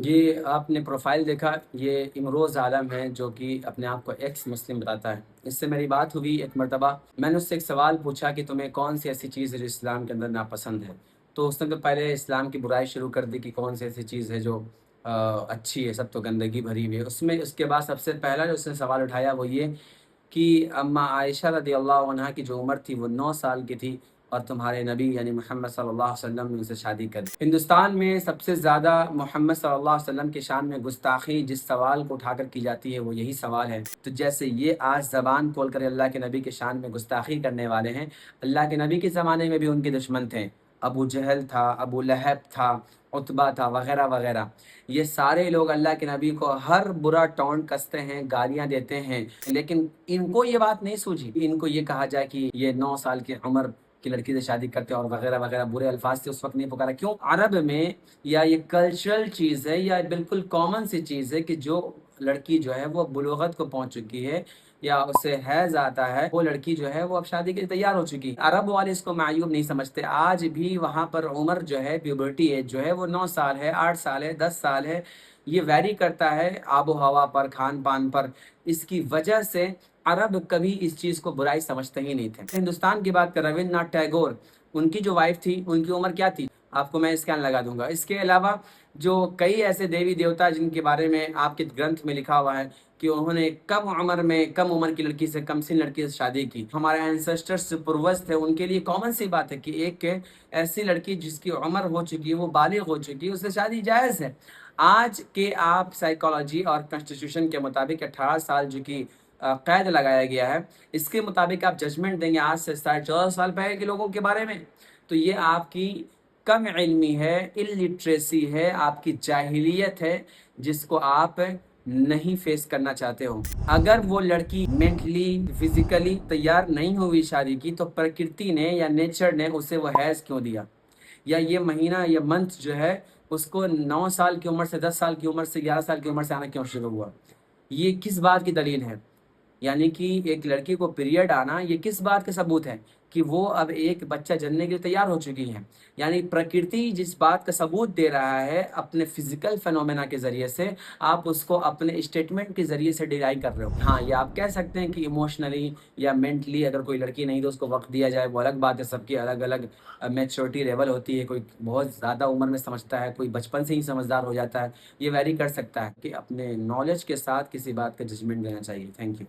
یہ آپ نے پروفائل دیکھا، یہ امروز عالم ہے جو کہ اپنے آپ کو ایکس مسلم بتاتا ہے۔ اس سے میری بات ہوئی ایک مرتبہ، میں نے اس سے ایک سوال پوچھا کہ تمہیں کون سی ایسی چیز ہے جو اسلام کے اندر ناپسند ہے؟ تو اس نے تو پہلے اسلام کی برائی شروع کر دی کہ کون سی ایسی چیز ہے جو اچھی ہے، سب تو گندگی بھری ہوئی ہے اس میں۔ اس کے بعد سب سے پہلا جو اس نے سوال اٹھایا وہ یہ کہ اما عائشہ رضی اللہ عنہا کی جو عمر تھی وہ 9 سال کی تھی، اور تمہارے نبی یعنی محمد صلی اللہ علیہ وسلم نے ان سے شادی کر دی۔ ہندوستان میں سب سے زیادہ محمد صلی اللہ علیہ وسلم کے شان میں گستاخی جس سوال کو اٹھا کر کی جاتی ہے وہ یہی سوال ہے۔ تو جیسے یہ آج زبان کھول کر اللہ کے نبی کے شان میں گستاخی کرنے والے ہیں، اللہ کے نبی کے زمانے میں بھی ان کے دشمن تھے، ابو جہل تھا، ابو لہب تھا، عتبہ تھا، وغیرہ وغیرہ۔ یہ سارے لوگ اللہ کے نبی کو ہر برا ٹونٹ کستے ہیں، گالیاں دیتے ہیں، لیکن ان کو یہ بات نہیں سوجھی۔ ان کو یہ کہا جائے کہ یہ 9 سال کی عمر کی لڑکی سے شادی کرتے اور وغیرہ وغیرہ برے الفاظ سے اس وقت نہیں پکارا۔ کیوں؟ عرب میں یا یہ کلچرل چیز ہے یا بالکل کامن سی چیز ہے کہ جو لڑکی جو ہے وہ بلوغت کو پہنچ چکی ہے یا اسے حیض آتا ہے، وہ لڑکی جو ہے وہ اب شادی کے لیے تیار ہو چکی ہے۔ عرب والے اس کو معیوب نہیں سمجھتے، آج بھی وہاں پر عمر جو ہے، پیوبرٹی ایج جو ہے وہ 9 سال ہے، 8 سال ہے، 10 سال ہے۔ یہ ویری کرتا ہے آب و ہوا پر، کھان پان پر۔ اس کی وجہ سے عرب کبھی اس چیز کو برائی سمجھتے ہی نہیں تھے۔ ہندوستان کی بات کر رابندر ناتھ ٹیگور، ان کی جو وائف تھی ان کی عمر کیا تھی؟ آپ کو میں اسکین لگا دوں گا۔ اس کے علاوہ جو کئی ایسے دیوی دیوتا جن کے بارے میں آپ کے گرنتھ میں لکھا ہوا ہے کہ انہوں نے کم عمر کی لڑکی سے، کم سن لڑکی سے شادی کی، ہمارے اینسسٹرز جو پروج تھے ان کے لیے کامن سی بات ہے کہ ایک ایسی لڑکی جس کی عمر ہو چکی ہے، وہ بالغ ہو چکی ہے، اس سے شادی جائز ہے۔ آج کے آپ سائیکالوجی اور کنسٹیٹیوشن کے مطابق 18 سال جو کہ قید لگایا گیا ہے، اس کے مطابق آپ ججمنٹ دیں گے آج سے 14.5 سال پہلے کے لوگوں کے بارے میں، تو یہ آپ کی کم علمی ہے، الٹریسی ہے، آپ کی جاہلیت ہے، جس کو آپ نہیں فیس کرنا چاہتے ہو۔ اگر وہ لڑکی مینٹلی فزیکلی تیار نہیں ہوئی شادی کی تو پرکرتی نے یا نیچر نے اسے وہ حیض کیوں دیا؟ یا یہ مہینہ یا منتھ جو ہے اس کو 9 سال کی عمر سے، 10 سال کی عمر سے، 11 سال کی عمر سے آنا کیوں شروع ہوا؟ یہ کس بات کی دلیل ہے؟ یعنی کہ ایک لڑکی کو پیریڈ آنا یہ کس بات کا ثبوت ہے؟ کہ وہ اب ایک بچہ جننے کے لیے تیار ہو چکی ہیں۔ یعنی پرکرتی جس بات کا ثبوت دے رہا ہے اپنے فزیکل فینومینا کے ذریعے سے، آپ اس کو اپنے اسٹیٹمنٹ کے ذریعے سے ڈیرائی کر رہے ہو۔ ہاں، یہ آپ کہہ سکتے ہیں کہ ایموشنلی یا مینٹلی اگر کوئی لڑکی نہیں تو اس کو وقت دیا جائے، وہ الگ بات ہے، سب کی الگ الگ میچورٹی لیول ہوتی ہے، کوئی بہت زیادہ عمر میں سمجھتا ہے، کوئی بچپن سے ہی سمجھدار ہو جاتا ہے، یہ ویری کر سکتا ہے کہ اپنے نالج کے ساتھ کسی بات کا ججمنٹ دینا چاہیے۔ Thank you.